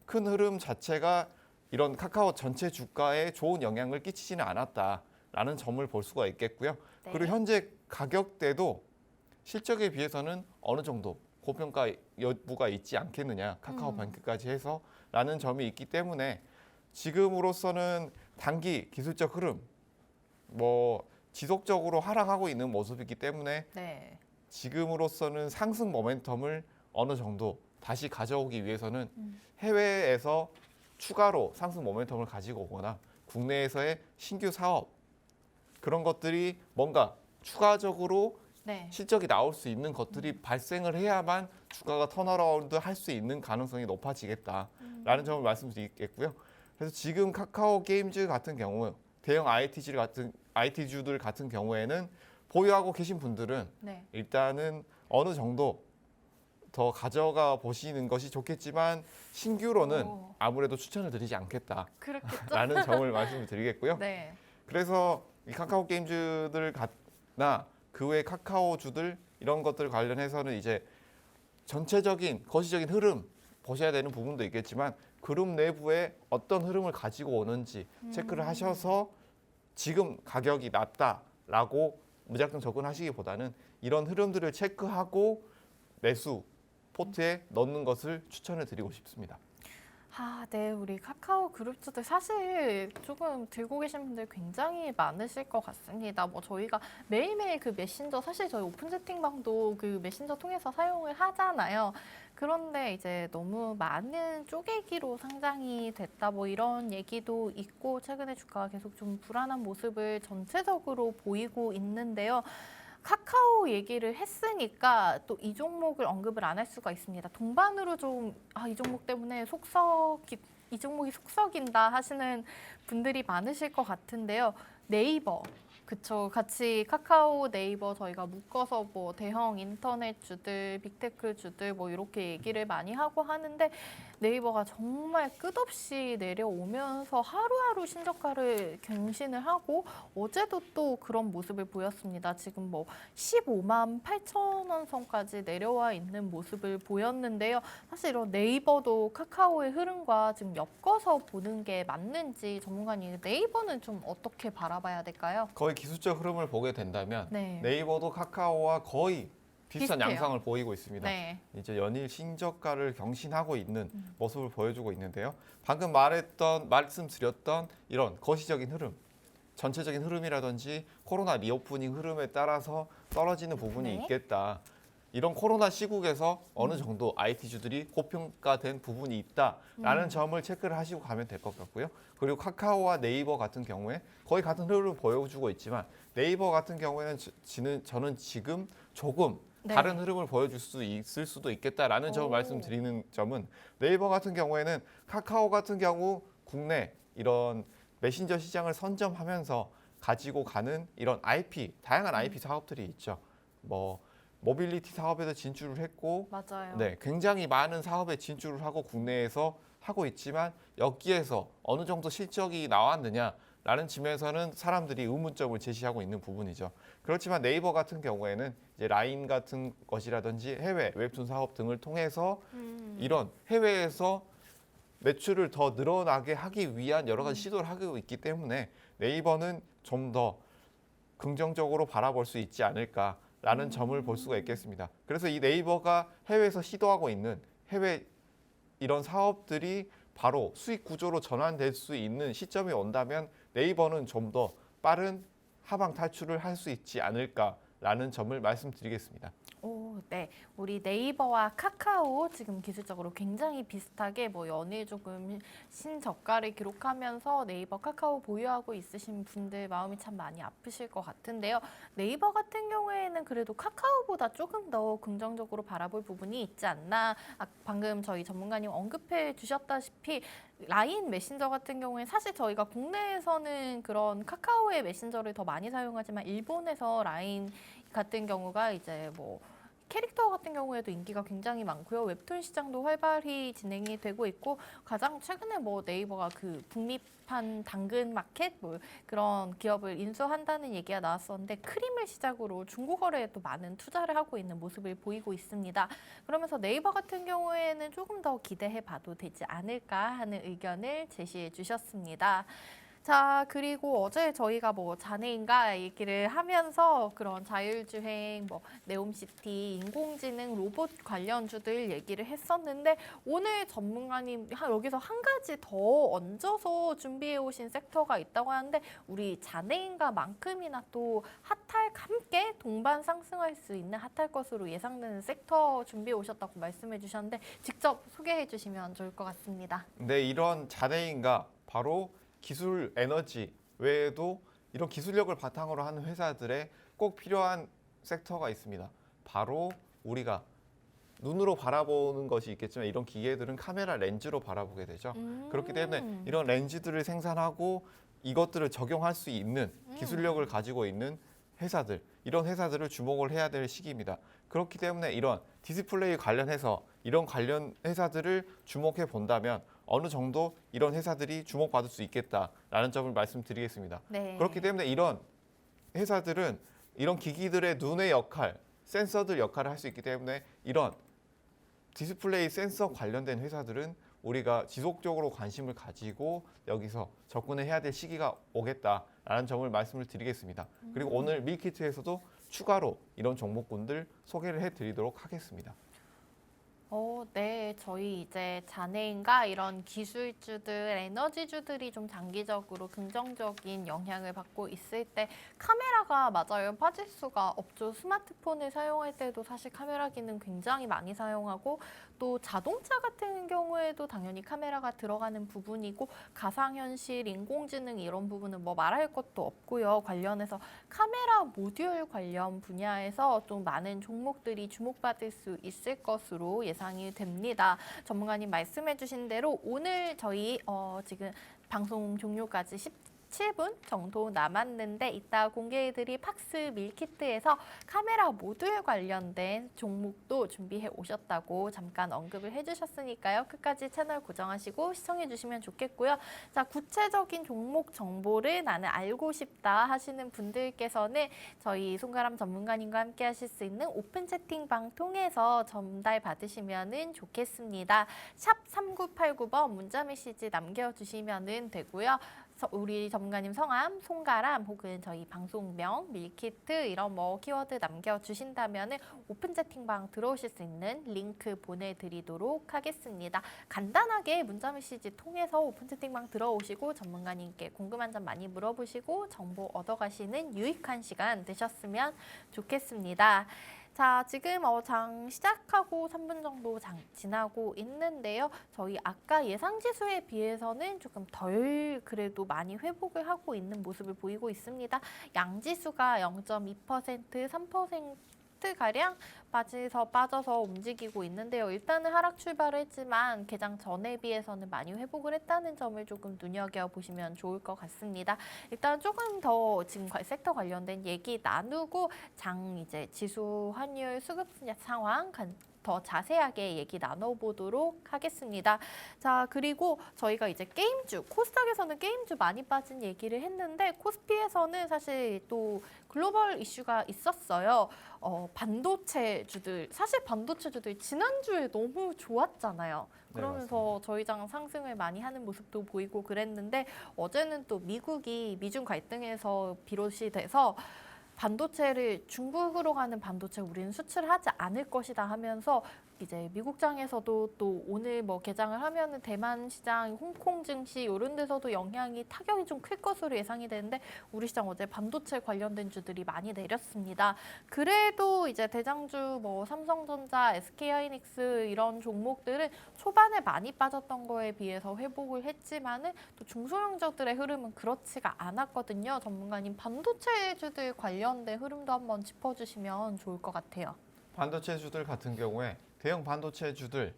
B: 큰 흐름 자체가 이런 카카오 전체 주가에 좋은 영향을 끼치지는 않았다라는 점을 볼 수가 있겠고요.
A: 네.
B: 그리고 현재 가격대도 실적에 비해서는 어느 정도 고평가 여부가 있지 않겠느냐, 카카오뱅크까지 해서라는 점이 있기 때문에 지금으로서는 단기 기술적 흐름, 뭐 지속적으로 하락하고 있는 모습이기 때문에
A: 네.
B: 지금으로서는 상승 모멘텀을 어느 정도 다시 가져오기 위해서는 해외에서 추가로 상승 모멘텀을 가지고 오거나 국내에서의 신규 사업 그런 것들이 뭔가 추가적으로
A: 네.
B: 실적이 나올 수 있는 것들이 발생을 해야만 주가가 턴어라운드 할 수 있는 가능성이 높아지겠다라는 점을 말씀드리겠고요. 그래서 지금 카카오 게임즈 같은 경우 대형 IT주들 같은 경우에는 보유하고 계신 분들은
A: 네.
B: 일단은 어느 정도 더 가져가 보시는 것이 좋겠지만 신규로는
A: 오.
B: 아무래도 추천을 드리지 않겠다라는
A: 그렇겠죠?
B: 점을 말씀을 드리겠고요.
A: 네.
B: 그래서 이 카카오 게임즈들나 그 외 카카오주들 이런 것들 관련해서는 이제 전체적인 거시적인 흐름 보셔야 되는 부분도 있겠지만 그룹 내부에 어떤 흐름을 가지고 오는지 체크를 하셔서 지금 가격이 낮다라고 무작정 접근하시기보다는 이런 흐름들을 체크하고 매수 포트에 넣는 것을 추천을 드리고 싶습니다.
A: 아, 네. 우리 카카오 그룹주들 사실 조금 들고 계신 분들 굉장히 많으실 것 같습니다. 뭐 저희가 매일매일 그 메신저 사실 저희 오픈 채팅방도 그 메신저 통해서 사용을 하잖아요. 그런데 이제 너무 많은 쪼개기로 상장이 됐다 뭐 이런 얘기도 있고 최근에 주가가 계속 좀 불안한 모습을 전체적으로 보이고 있는데요. 카카오 얘기를 했으니까 또 이 종목을 언급을 안 할 수가 있습니다. 동반으로 좀 이 종목 때문에 이 종목이 속썩인다 하시는 분들이 많으실 것 같은데요. 네이버. 그쵸. 같이 카카오 네이버 저희가 묶어서 뭐 대형 인터넷 주들, 빅테크 주들 뭐 이렇게 얘기를 많이 하고 하는데 네이버가 정말 끝없이 내려오면서 하루하루 신저가를 갱신을 하고 어제도 또 그런 모습을 보였습니다. 지금 뭐 15만 8천 원 선까지 내려와 있는 모습을 보였는데요. 사실 이런 네이버도 카카오의 흐름과 지금 엮어서 보는 게 맞는지 전문가님 네이버는 좀 어떻게 바라봐야 될까요?
B: 거의 기술적 흐름을 보게 된다면
A: 네.
B: 네이버도 카카오와 거의 비슷한
A: 비슷해요.
B: 양상을 보이고 있습니다.
A: 네.
B: 이제 연일 신저가를 경신하고 있는 모습을 보여주고 있는데요. 방금 말씀드렸던 이런 거시적인 흐름, 전체적인 흐름이라든지 코로나 리오프닝 흐름에 따라서 떨어지는 부분이
A: 네.
B: 있겠다. 이런 코로나 시국에서 어느 정도 IT주들이 고평가된 부분이 있다라는 점을 체크를 하시고 가면 될 것 같고요. 그리고 카카오와 네이버 같은 경우에 거의 같은 흐름을 보여주고 있지만 네이버 같은 경우에는 저는 지금 조금
A: 네.
B: 다른 흐름을 보여줄 수 있을 수도 있겠다라는 점을
A: 오.
B: 말씀드리는 점은 네이버 같은 경우에는 카카오 같은 경우 국내 이런 메신저 시장을 선점하면서 가지고 가는 이런 IP, 다양한 IP 사업들이 있죠. 뭐 모빌리티 사업에도 진출을 했고
A: 맞아요.
B: 네, 굉장히 많은 사업에 진출을 하고 국내에서 하고 있지만 여기에서 어느 정도 실적이 나왔느냐라는 측면에서는 사람들이 의문점을 제시하고 있는 부분이죠. 그렇지만 네이버 같은 경우에는 이제 라인 같은 것이라든지 해외 웹툰 사업 등을 통해서 이런 해외에서 매출을 더 늘어나게 하기 위한 여러 가지 시도를 하고 있기 때문에 네이버는 좀 더 긍정적으로 바라볼 수 있지 않을까라는 점을 볼 수가 있겠습니다. 그래서 이 네이버가 해외에서 시도하고 있는 해외 이런 사업들이 바로 수익 구조로 전환될 수 있는 시점이 온다면 네이버는 좀 더 빠른 하방 탈출을 할 수 있지 않을까라는 점을 말씀드리겠습니다.
A: 오, 네. 우리 네이버와 카카오 지금 기술적으로 굉장히 비슷하게 뭐 연일 조금 신저가를 기록하면서 네이버, 카카오 보유하고 있으신 분들 마음이 참 많이 아프실 것 같은데요. 네이버 같은 경우에는 그래도 카카오보다 조금 더 긍정적으로 바라볼 부분이 있지 않나. 방금 저희 전문가님 언급해 주셨다시피 라인 메신저 같은 경우에 사실 저희가 국내에서는 그런 카카오의 메신저를 더 많이 사용하지만 일본에서 라인 같은 경우가 이제 뭐 캐릭터 같은 경우에도 인기가 굉장히 많고요. 웹툰 시장도 활발히 진행이 되고 있고 가장 최근에 뭐 네이버가 그 북미판 당근 마켓 뭐 그런 기업을 인수한다는 얘기가 나왔었는데 크림을 시작으로 중국어에 또 많은 투자를 하고 있는 모습을 보이고 있습니다. 그러면서 네이버 같은 경우에는 조금 더 기대해 봐도 되지 않을까 하는 의견을 제시해 주셨습니다. 자, 그리고 어제 저희가 뭐 장애인과 얘기를 하면서 그런 자율주행, 뭐 네옴시티, 인공지능, 로봇 관련주들 얘기를 했었는데 오늘 전문가님 여기서 한 가지 더 얹어서 준비해 오신 섹터가 있다고 하는데 우리 장애인과만큼이나 또 핫할 함께 동반 상승할 수 있는 핫할 것으로 예상되는 섹터 준비해 오셨다고 말씀해 주셨는데 직접 소개해 주시면 좋을 것 같습니다.
B: 네, 이런 장애인과 바로 기술 에너지 외에도 이런 기술력을 바탕으로 하는 회사들에 꼭 필요한 섹터가 있습니다. 바로 우리가 눈으로 바라보는 것이 있겠지만 이런 기계들은 카메라 렌즈로 바라보게 되죠. 그렇기 때문에 이런 렌즈들을 생산하고 이것들을 적용할 수 있는 기술력을 가지고 있는 회사들, 이런 회사들을 주목을 해야 될 시기입니다. 그렇기 때문에 이런 디스플레이 관련해서 이런 관련 회사들을 주목해 본다면 어느 정도 이런 회사들이 주목받을 수 있겠다라는 점을 말씀드리겠습니다.
A: 네.
B: 그렇기 때문에 이런 회사들은 이런 기기들의 눈의 역할, 센서들 역할을 할 수 있기 때문에 이런 디스플레이 센서 관련된 회사들은 우리가 지속적으로 관심을 가지고 여기서 접근해야 될 시기가 오겠다라는 점을 말씀을 드리겠습니다. 그리고 오늘 밀키트에서도 추가로 이런 종목군들 소개를 해드리도록 하겠습니다.
A: 네. 저희 이제 장애인과 이런 기술주들, 에너지주들이 좀 장기적으로 긍정적인 영향을 받고 있을 때 카메라가 맞아요. 빠질 수가 없죠. 스마트폰을 사용할 때도 사실 카메라 기능 굉장히 많이 사용하고 또 자동차 같은 경우에도 당연히 카메라가 들어가는 부분이고 가상현실, 인공지능 이런 부분은 뭐 말할 것도 없고요. 관련해서 카메라 모듈 관련 분야에서 좀 많은 종목들이 주목받을 수 있을 것으로 예상이 됩니다. 전문가님 말씀해 주신 대로 오늘 저희 지금 방송 종료까지 17분 정도 남았는데 이따 공개해드릴 팍스 밀키트에서 카메라 모듈 관련된 종목도 준비해 오셨다고 잠깐 언급을 해주셨으니까요. 끝까지 채널 고정하시고 시청해 주시면 좋겠고요. 자, 구체적인 종목 정보를 나는 알고 싶다 하시는 분들께서는 저희 송가람 전문가님과 함께 하실 수 있는 오픈 채팅방 통해서 전달 받으시면 좋겠습니다. 샵 3989번 문자 메시지 남겨주시면 되고요. 우리 전문가님 성함, 송가람 혹은 저희 방송명, 밀키트 이런 뭐 키워드 남겨주신다면 오픈 채팅방 들어오실 수 있는 링크 보내드리도록 하겠습니다. 간단하게 문자 메시지 통해서 오픈 채팅방 들어오시고 전문가님께 궁금한 점 많이 물어보시고 정보 얻어가시는 유익한 시간 되셨으면 좋겠습니다. 자, 지금 장 시작하고 3분 정도 지나고 있는데요. 저희 아까 예상 지수에 비해서는 조금 덜 그래도 많이 회복을 하고 있는 모습을 보이고 있습니다. 양지수가 0.2%, 3%가량 빠져서 움직이고 있는데요. 일단은 하락 출발을 했지만 개장 전에 비해서는 많이 회복을 했다는 점을 조금 눈여겨보시면 좋을 것 같습니다. 일단 조금 더 지금 섹터 관련된 얘기 나누고 이제 지수 환율 수급 상황 더 자세하게 얘기 나눠보도록 하겠습니다. 자, 그리고 저희가 이제 게임주, 코스닥에서는 게임주 많이 빠진 얘기를 했는데 코스피에서는 사실 또 글로벌 이슈가 있었어요. 반도체주들, 사실 반도체주들 지난주에 너무 좋았잖아요. 그러면서 저희 장 상승을 많이 하는 모습도 보이고 그랬는데 어제는 또 미국이 미중 갈등에서 비롯이 돼서 반도체를 중국으로 가는 반도체 우리는 수출하지 않을 것이다 하면서 이제 미국장에서도 또 오늘 뭐 개장을 하면은 대만 시장, 홍콩 증시 이런 데서도 타격이 좀 클 것으로 예상이 되는데 우리 시장 어제 반도체 관련된 주들이 많이 내렸습니다. 그래도 이제 대장주 뭐 삼성전자, SK하이닉스 이런 종목들은 초반에 많이 빠졌던 거에 비해서 회복을 했지만은 또 중소형주들의 흐름은 그렇지가 않았거든요. 전문가님 반도체주들 관련된 흐름도 한번 짚어주시면 좋을 것 같아요.
B: 반도체주들 같은 경우에 대형 반도체주들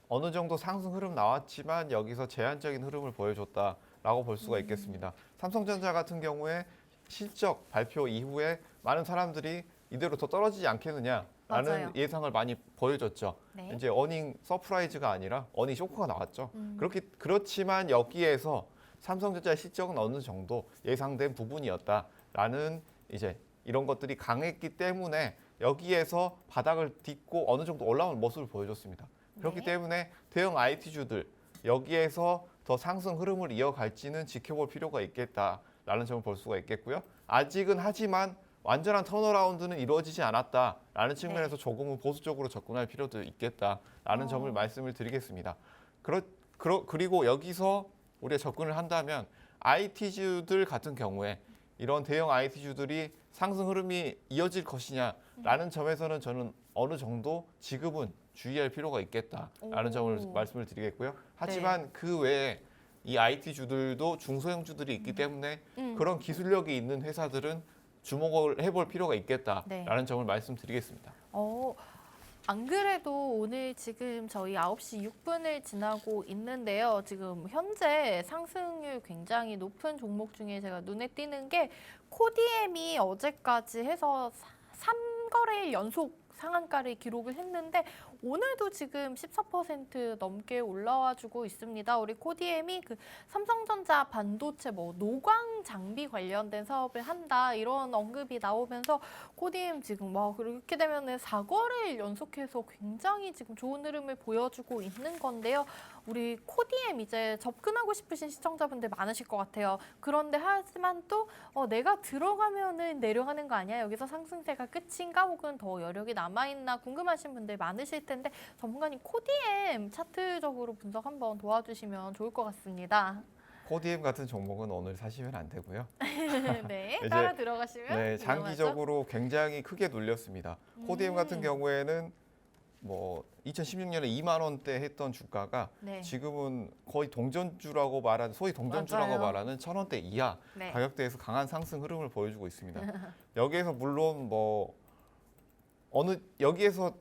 B: 어느 정도 상승 흐름 나왔지만 여기서 제한적인 흐름을 보여줬다라고 볼 수가 있겠습니다. 삼성전자 같은 경우에 실적 발표 이후에 많은 사람들이 이대로 더 떨어지지 않겠느냐라는
A: 맞아요.
B: 예상을 많이 보여줬죠.
A: 네.
B: 이제 어닝 서프라이즈가 아니라 어닝 쇼크가 나왔죠. 그렇지만 여기에서 삼성전자의 실적은 어느 정도 예상된 부분이었다라는 이제 이런 것들이 강했기 때문에 여기에서 바닥을 딛고 어느 정도 올라오는 모습을 보여줬습니다. 그렇기
A: 네.
B: 때문에 대형 IT주들 여기에서 더 상승 흐름을 이어갈지는 지켜볼 필요가 있겠다라는 점을 볼 수가 있겠고요. 아직은 하지만 완전한 턴어라운드는 이루어지지 않았다라는 측면에서 조금은 보수적으로 접근할 필요도 있겠다라는 점을 말씀을 드리겠습니다. 그리고 여기서 우리가 접근을 한다면 IT주들 같은 경우에 이런 대형 IT주들이 상승 흐름이 이어질 것이냐라는 점에서는 저는 어느 정도 지금은 주의할 필요가 있겠다라는 점을 말씀을 드리겠고요. 하지만 그 외에 이 IT주들도 중소형주들이 있기 때문에 그런 기술력이 있는 회사들은 주목을 해볼 필요가 있겠다라는 점을 말씀드리겠습니다.
A: 안 그래도 오늘 지금 저희 9시 6분을 지나고 있는데요. 지금 현재 상승률 굉장히 높은 종목 중에 제가 눈에 띄는 게 코디엠이 어제까지 해서 3거래일 연속 상한가를 기록을 했는데 오늘도 지금 14% 넘게 올라와 주고 있습니다. 우리 코디엠이 그 삼성전자 반도체 노광 장비 관련된 사업을 한다 이런 언급이 나오면서 코디엠 지금 그렇게 되면은 4거래일 연속해서 굉장히 지금 좋은 흐름을 보여주고 있는 건데요. 우리 코디엠 이제 접근하고 싶으신 시청자분들 많으실 것 같아요. 그런데 하지만 또 내가 들어가면은 내려가는 거 아니야? 여기서 상승세가 끝인가? 혹은 더 여력이 남아있나 궁금하신 분들 많으실 텐데 전문가님 코디엠 차트적으로 분석 한번 도와주시면 좋을 것 같습니다.
B: 코디엠 같은 종목은 오늘 사시면 안 되고요.
A: 네,
B: 이제,
A: 따라 들어가시면
B: 네, 장기적으로 굉장히 크게 눌렸습니다. 코디엠 같은 경우에는 2016년에 2만 원대 했던 주가가 지금은 거의 동전주라고 말하는 소위 동전주라고 말하는 1,000원대 이하 가격대에서 강한 상승 흐름을 보여주고 있습니다. 여기에서 물론 여기에서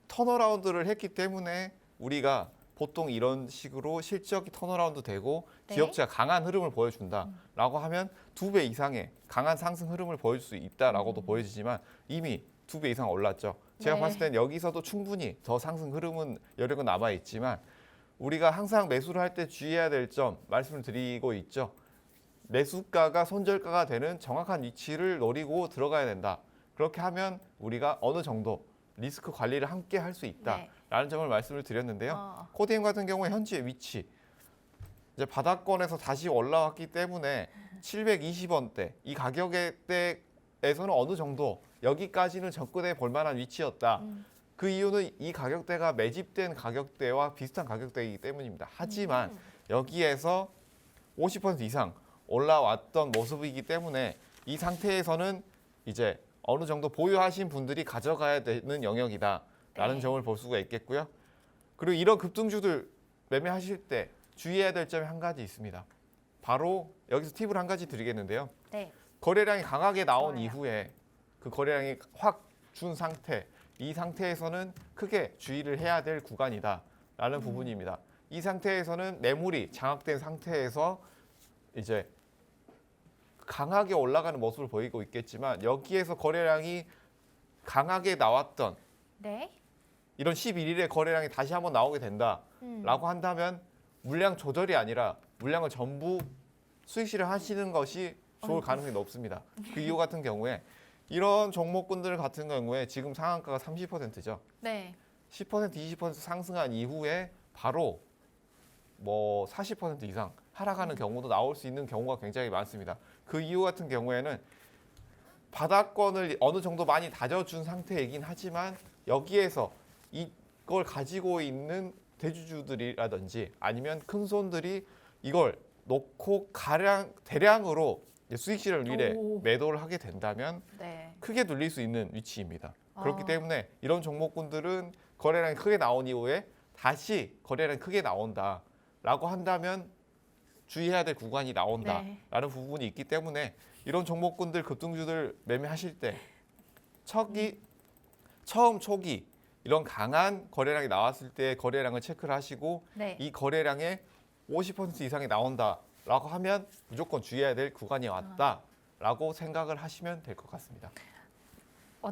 B: 턴어라운드를 했기 때문에 우리가 보통 이런 식으로 실적이 턴어라운드 되고 기업체가 강한 흐름을 보여준다라고 하면 2배 이상의 강한 상승 흐름을 보여줄 수 있다라고도 보여지지만 이미 2배 이상 올랐죠. 제가 봤을 땐 여기서도 충분히 더 상승 흐름은 여력은 남아있지만 우리가 항상 매수를 할 때 주의해야 될 점 말씀을 드리고 있죠. 매수가가 손절가가 되는 정확한 위치를 노리고 들어가야 된다. 그렇게 하면 우리가 어느 정도 리스크 관리를 함께 할 수 있다라는 점을 말씀을 드렸는데요. 코디엠 같은 경우에 현재 위치 이제 바닥권에서 다시 올라왔기 때문에 720원대 이 가격대에서는 어느 정도 여기까지는 접근해 볼 만한 위치였다. 그 이유는 이 가격대가 매집된 가격대와 비슷한 가격대이기 때문입니다. 하지만 여기에서 50% 이상 올라왔던 모습이기 때문에 이 상태에서는 이제 어느 정도 보유하신 분들이 가져가야 되는 영역이다라는
A: 네.
B: 점을 볼 수가 있겠고요. 그리고 이런 급등주들 매매하실 때 주의해야 될 점이 한 가지 있습니다. 바로 여기서 팁을 한 가지 드리겠는데요.
A: 네.
B: 거래량이 강하게 나온
A: 좋아요.
B: 이후에 그 거래량이 확 준 상태, 이 상태에서는 크게 주의를 해야 될 구간이다라는 부분입니다. 이 상태에서는 매물이 장악된 상태에서 이제 강하게 올라가는 모습을 보이고 있겠지만 여기에서 거래량이 강하게 나왔던
A: 네.
B: 이런 11일에 거래량이 다시 한번 나오게 된다라고 한다면 물량 조절이 아니라 물량을 전부 수익 실현하시는 것이 좋을 가능성이 높습니다. 그 이유 같은 경우에 이런 종목군들 같은 경우에 지금 상한가가 30%죠.
A: 네.
B: 10% 20% 상승한 이후에 바로 뭐 40% 이상 하락하는 경우도 나올 수 있는 경우가 굉장히 많습니다. 그 이유 같은 경우에는 바닥권을 어느 정도 많이 다져준 상태이긴 하지만 여기에서 이걸 가지고 있는 대주주들이라든지 아니면 큰 손들이 이걸 놓고 대량으로 수익 실현을 위해
A: 오.
B: 매도를 하게 된다면
A: 네.
B: 크게 눌릴 수 있는 위치입니다. 그렇기
A: 아.
B: 때문에 이런 종목군들은 거래량이 크게 나온 이후에 다시 거래량이 크게 나온다라고 한다면 주의해야 될 구간이 나온다라는
A: 네.
B: 부분이 있기 때문에 이런 종목군들 급등주들 매매하실 때 처음 초기 이런 강한 거래량이 나왔을 때 거래량을 체크를 하시고
A: 네.
B: 이 거래량의 50% 이상이 나온다라고 하면 무조건 주의해야 될 구간이 왔다라고 생각을 하시면 될 것 같습니다.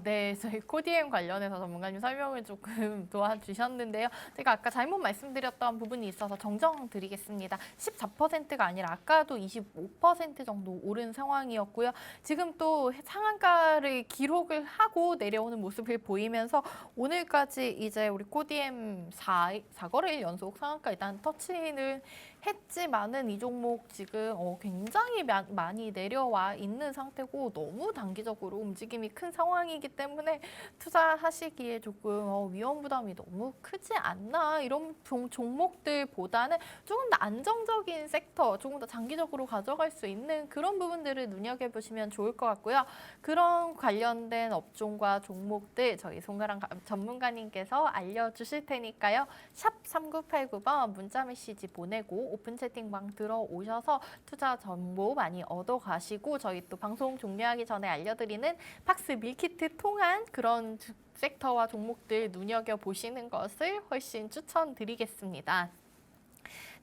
A: 네, 저희 코디엠 관련해서 전문가님 설명을 조금 도와주셨는데요. 제가 아까 잘못 말씀드렸던 부분이 있어서 정정드리겠습니다. 14%가 아니라 아까도 25% 정도 오른 상황이었고요. 지금 또 상한가를 기록을 하고 내려오는 모습을 보이면서 오늘까지 이제 우리 코디엠 4거래일 연속 상한가 일단 터치는 했지만은 이 종목 지금 굉장히 많이 내려와 있는 상태고 너무 단기적으로 움직임이 큰 상황이기 때문에 투자하시기에 조금 위험 부담이 너무 크지 않나 이런 종목들보다는 조금 더 안정적인 섹터, 조금 더 장기적으로 가져갈 수 있는 그런 부분들을 눈여겨보시면 좋을 것 같고요. 그런 관련된 업종과 종목들 저희 송가람 전문가님께서 알려주실 테니까요. 샵 3989번 문자 메시지 보내고 오픈 채팅방 들어오셔서 투자 정보 많이 얻어가시고 저희 또 방송 종료하기 전에 알려드리는 팍스 밀키트 통한 그런 섹터와 종목들 눈여겨보시는 것을 훨씬 추천드리겠습니다.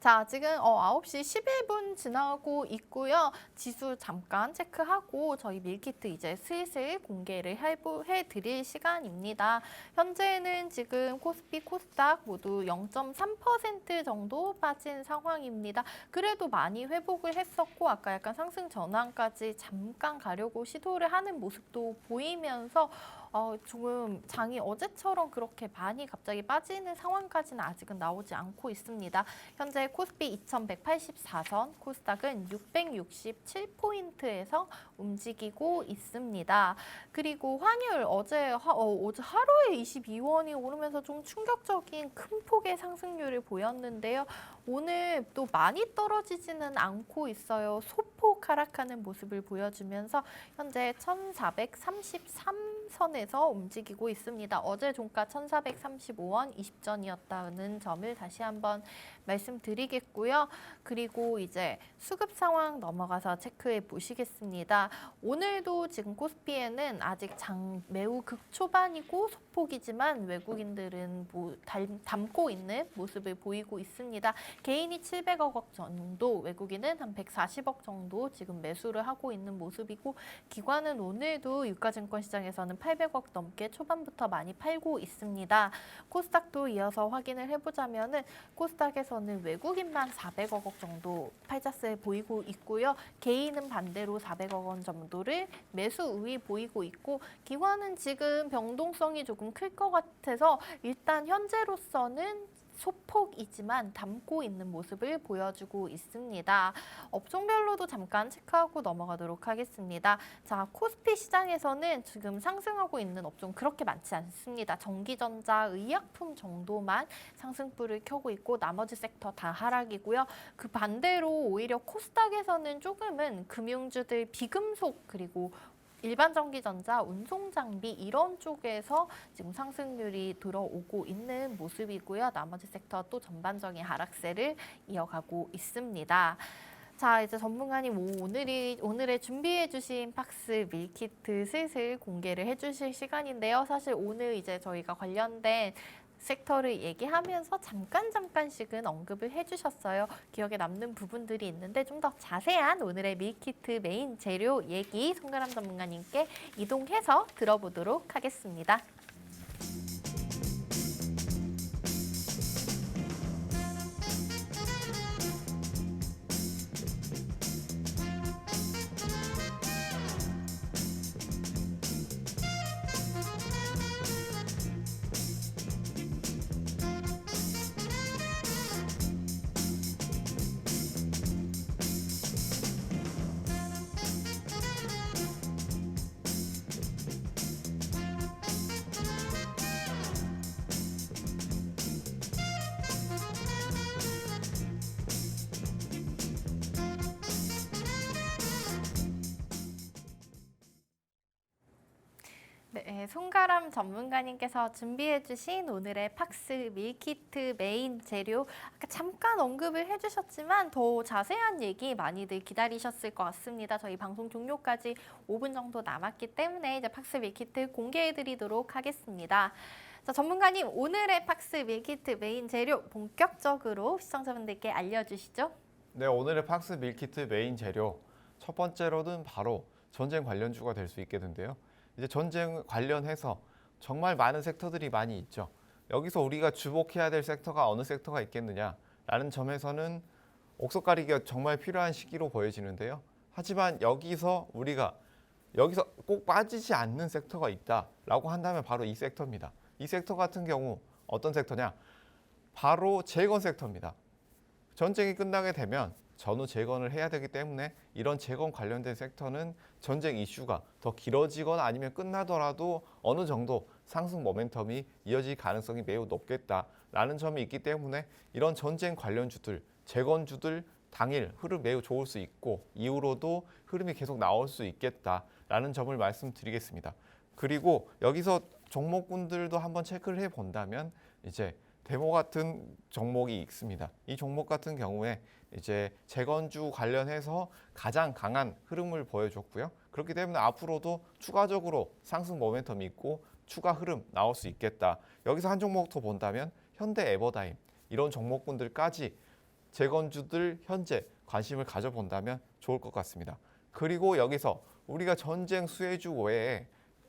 A: 자, 지금 9시 11분 지나고 있고요. 지수 잠깐 체크하고 저희 밀키트 이제 슬슬 공개를 해드릴 시간입니다. 현재는 지금 코스피, 코스닥 모두 0.3% 정도 빠진 상황입니다. 그래도 많이 회복을 했었고 아까 약간 상승 전환까지 잠깐 가려고 시도를 하는 모습도 보이면서 조금 장이 어제처럼 그렇게 많이 갑자기 빠지는 상황까지는 아직은 나오지 않고 있습니다. 현재 코스피 2184선, 코스닥은 667포인트에서 움직이고 있습니다. 그리고 환율 어제 하루에 22원이 오르면서 좀 충격적인 큰 폭의 상승률을 보였는데요. 오늘 또 많이 떨어지지는 않고 있어요. 소폭 하락하는 모습을 보여주면서 현재 1433선에서 움직이고 있습니다. 어제 종가 1435원 20전이었다는 점을 다시 한번 말씀드리겠고요. 그리고 이제 수급 상황 넘어가서 체크해 보시겠습니다. 오늘도 지금 코스피에는 아직 장 매우 극초반이고 소폭이지만 외국인들은 담고 있는 모습을 보이고 있습니다. 개인이 700억 원 정도, 외국인은 한 140억 정도 지금 매수를 하고 있는 모습이고 기관은 오늘도 유가증권 시장에서는 800억 넘게 초반부터 많이 팔고 있습니다. 코스닥도 이어서 확인을 해보자면은 코스닥에서는 외국인만 400억 원 정도 팔자세 보이고 있고요. 개인은 반대로 400억 원 정도를 매수 우위 보이고 있고 기관은 지금 변동성이 조금 클 것 같아서 일단 현재로서는 소폭이지만 담고 있는 모습을 보여주고 있습니다. 업종별로도 잠깐 체크하고 넘어가도록 하겠습니다. 자, 코스피 시장에서는 지금 상승하고 있는 업종 그렇게 많지 않습니다. 전기전자, 의약품 정도만 상승불을 켜고 있고 나머지 섹터 다 하락이고요. 그 반대로 오히려 코스닥에서는 조금은 금융주들, 비금속 그리고 일반 전기전자, 운송장비 이런 쪽에서 지금 상승률이 들어오고 있는 모습이고요. 나머지 섹터 또 전반적인 하락세를 이어가고 있습니다. 자, 이제 전문가님 오늘의 준비해주신 박스 밀키트 슬슬 공개를 해주실 시간인데요. 사실 오늘 이제 저희가 관련된 섹터를 얘기하면서 잠깐씩은 언급을 해주셨어요. 기억에 남는 부분들이 있는데 좀 더 자세한 오늘의 밀키트 메인 재료 얘기 송가람 전문가님께 이동해서 들어보도록 하겠습니다. 네, 송가람 전문가님께서 준비해주신 오늘의 팍스 밀키트 메인 재료 아까 잠깐 언급을 해주셨지만 더 자세한 얘기 많이들 기다리셨을 것 같습니다. 저희 방송 종료까지 5분 정도 남았기 때문에 이제 팍스 밀키트 공개해드리도록 하겠습니다. 자, 전문가님 오늘의 팍스 밀키트 메인 재료 본격적으로 시청자분들께 알려주시죠.
B: 네, 오늘의 팍스 밀키트 메인 재료 첫 번째로는 바로 전쟁 관련주가 될 수 있게 된대요. 이제 전쟁 관련해서 정말 많은 섹터들이 많이 있죠. 여기서 우리가 주목해야 될 섹터가 어느 섹터가 있겠느냐라는 점에서는 옥석 가리기가 정말 필요한 시기로 보여지는데요. 하지만 우리가 여기서 꼭 빠지지 않는 섹터가 있다라고 한다면 바로 이 섹터입니다. 이 섹터 같은 경우 어떤 섹터냐? 바로 재건 섹터입니다. 전쟁이 끝나게 되면 전후 재건을 해야 되기 때문에 이런 재건 관련된 섹터는 전쟁 이슈가 더 길어지거나 아니면 끝나더라도 어느 정도 상승 모멘텀이 이어질 가능성이 매우 높겠다라는 점이 있기 때문에 이런 전쟁 관련주들, 재건주들 당일 흐름 매우 좋을 수 있고 이후로도 흐름이 계속 나올 수 있겠다라는 점을 말씀드리겠습니다. 그리고 여기서 종목군들도 한번 체크를 해 본다면 이제 데모 같은 종목이 있습니다. 이 종목 같은 경우에 이제 재건주 관련해서 가장 강한 흐름을 보여줬고요. 그렇기 때문에 앞으로도 추가적으로 상승 모멘텀이 있고 추가 흐름 나올 수 있겠다. 여기서 한 종목 더 본다면 현대 에버다임 이런 종목군들까지 재건주들 현재 관심을 가져본다면 좋을 것 같습니다. 그리고 여기서 우리가 전쟁 수혜주 외에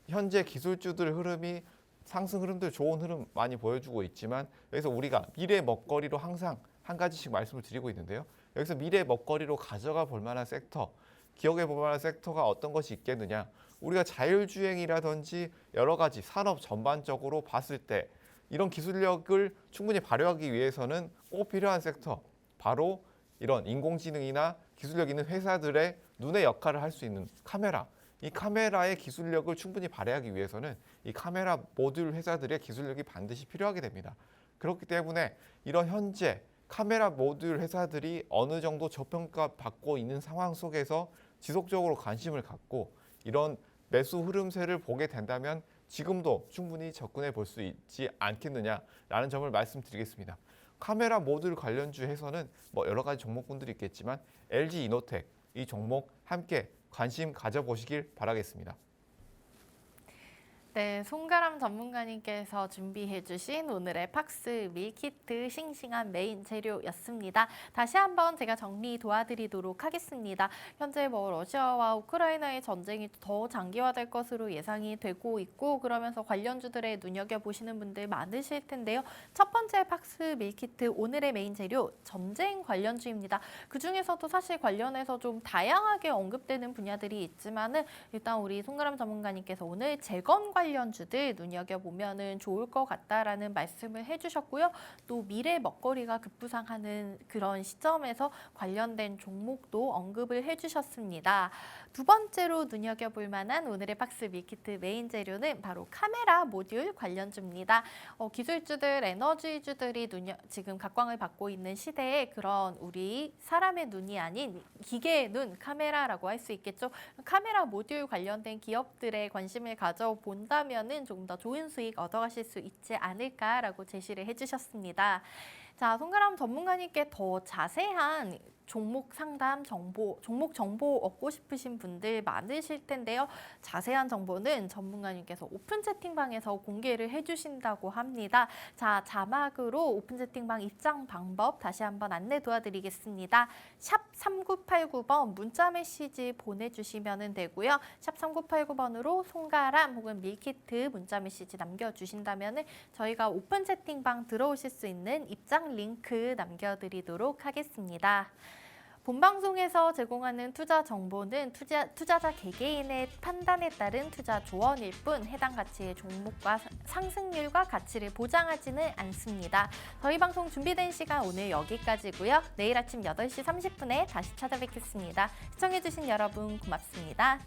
B: 현재 기술주들 흐름이 상승 흐름들 좋은 흐름 많이 보여주고 있지만 여기서 우리가 미래 먹거리로 항상 한 가지씩 말씀을 드리고 있는데요. 여기서 미래 먹거리로 가져가 볼 만한 섹터, 기억해 볼 만한 섹터가 어떤 것이 있겠느냐. 우리가 자율주행이라든지 여러 가지 산업 전반적으로 봤을 때 이런 기술력을 충분히 발휘하기 위해서는 꼭 필요한 섹터, 바로 이런 인공지능이나 기술력 있는 회사들의 눈의 역할을 할 수 있는 카메라. 이 카메라의 기술력을 충분히 발휘하기 위해서는 이 카메라 모듈 회사들의 기술력이 반드시 필요하게 됩니다. 그렇기 때문에 이런 현재 카메라 모듈 회사들이 어느 정도 저평가 받고 있는 상황 속에서 지속적으로 관심을 갖고 이런 매수 흐름세를 보게 된다면 지금도 충분히 접근해 볼 수 있지 않겠느냐라는 점을 말씀드리겠습니다. 카메라 모듈 관련주에서는 여러 가지 종목군들이 있겠지만 LG 이노텍 이 종목 함께 관심 가져보시길 바라겠습니다.
A: 네, 송가람 전문가님께서 준비해주신 오늘의 팍스 밀키트 싱싱한 메인 재료였습니다. 다시 한번 제가 정리 도와드리도록 하겠습니다. 현재 러시아와 우크라이나의 전쟁이 더 장기화될 것으로 예상이 되고 있고 그러면서 관련주들에 눈여겨보시는 분들 많으실 텐데요. 첫 번째 팍스 밀키트 오늘의 메인 재료 전쟁 관련주입니다. 그중에서도 사실 관련해서 좀 다양하게 언급되는 분야들이 있지만은 일단 우리 송가람 전문가님께서 오늘 재건 관련주들 눈여겨보면 좋을 것 같다라는 말씀을 해주셨고요. 또 미래 먹거리가 급부상하는 그런 시점에서 관련된 종목도 언급을 해주셨습니다. 두 번째로 눈여겨볼 만한 오늘의 박스 밀키트 메인 재료는 바로 카메라 모듈 관련주입니다. 기술주들, 에너지주들이 지금 각광을 받고 있는 시대에 그런 우리 사람의 눈이 아닌 기계의 눈, 카메라라고 할 수 있겠죠. 카메라 모듈 관련된 기업들에 관심을 가져본다면은 조금 더 좋은 수익 얻어가실 수 있지 않을까라고 제시를 해주셨습니다. 자, 송가람 전문가님께 더 자세한 종목 상담 정보, 종목 정보 얻고 싶으신 분들 많으실 텐데요. 자세한 정보는 전문가님께서 오픈 채팅방에서 공개를 해주신다고 합니다. 자, 자막으로 오픈 채팅방 입장 방법 다시 한번 안내 도와드리겠습니다. 샵 3989번 문자 메시지 보내주시면 되고요. 샵 3989번으로 송가람 혹은 밀키트 문자 메시지 남겨주신다면 저희가 오픈 채팅방 들어오실 수 있는 입장 링크 남겨드리도록 하겠습니다. 본방송에서 제공하는 투자 정보는 투자자 개개인의 판단에 따른 투자 조언일 뿐 해당 가치의 종목과 상승률과 가치를 보장하지는 않습니다. 저희 방송 준비된 시간 오늘 여기까지고요. 내일 아침 8시 30분에 다시 찾아뵙겠습니다. 시청해주신 여러분 고맙습니다.